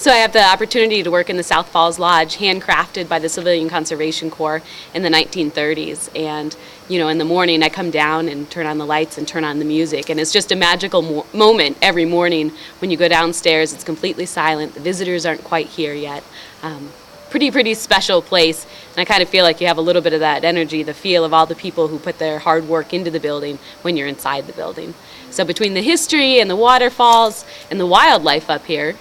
So I have the opportunity to work in the South Falls Lodge, handcrafted by the Civilian Conservation Corps in the 1930s. And, you know, in the morning I come down and turn on the lights and turn on the music. And it's just a magical moment every morning when you go downstairs. It's completely silent. The visitors aren't quite here yet. Pretty special place. And I kind of feel like you have a little bit of that energy, the feel of all the people who put their hard work into the building when you're inside the building. So between the history and the waterfalls and the wildlife up here,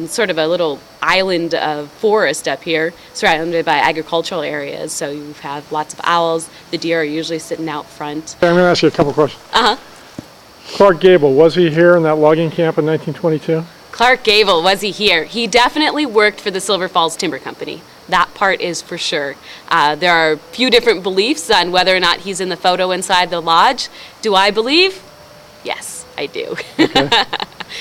sort of a little island of forest up here, surrounded by agricultural areas. So you have lots of owls. The deer are usually sitting out front. I'm going to ask you a couple questions. Clark Gable, was he here in that logging camp in 1922? Clark Gable, was he here? He definitely worked for the Silver Falls Timber Company. That part is for sure. There are a few different beliefs on whether or not he's in the photo inside the lodge. Do I believe? Yes, I do. Okay.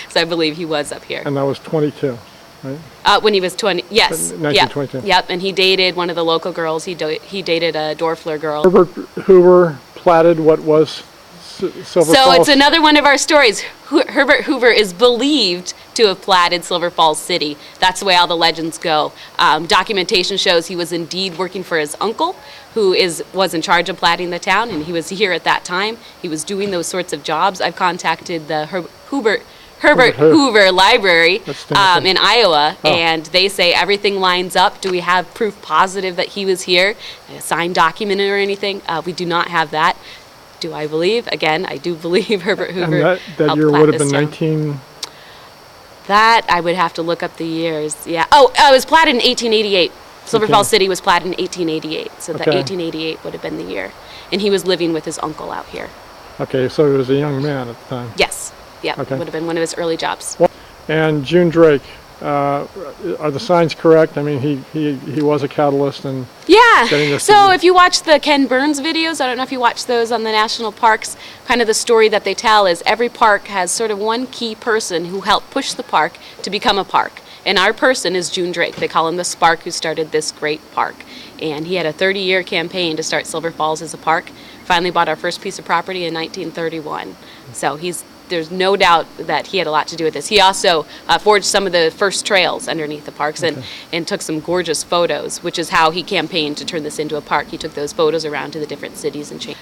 So I believe he was up here. And that was 22, right? When he was 20, yes. 1922. Yep, and he dated one of the local girls. He dated a Dorfler girl. Herbert Hoover platted what was Silver Falls. So it's another one of our stories. Herbert Hoover is believed to have platted Silver Falls City. That's the way all the legends go. Documentation shows he was indeed working for his uncle, who was in charge of platting the town, and he was here at that time. He was doing those sorts of jobs. I've contacted the Herbert Hoover Library in Iowa, and they say everything lines up. Do we have proof positive that he was here, a signed document or anything? We do not have that. Do I believe? Again, I do believe Herbert Hoover. And that year would have been 19... That, I would have to look up the years. Yeah. Oh, it was platted in 1888. Silver Falls City was platted in 1888. So that 1888 would have been the year. And he was living with his uncle out here. Okay, so he was a young man at the time. Yes. Yeah, it would have been one of his early jobs. And June Drake, are the signs correct? I mean, he was a catalyst in getting this. So if you watch the Ken Burns videos, I don't know if you watch those on the national parks, kind of the story that they tell is every park has sort of one key person who helped push the park to become a park. And our person is June Drake. They call him the spark who started this great park. And he had a 30-year campaign to start Silver Falls as a park. Finally bought our first piece of property in 1931. So there's no doubt that he had a lot to do with this. He also forged some of the first trails underneath the parks and took some gorgeous photos, which is how he campaigned to turn this into a park. He took those photos around to the different cities and changed.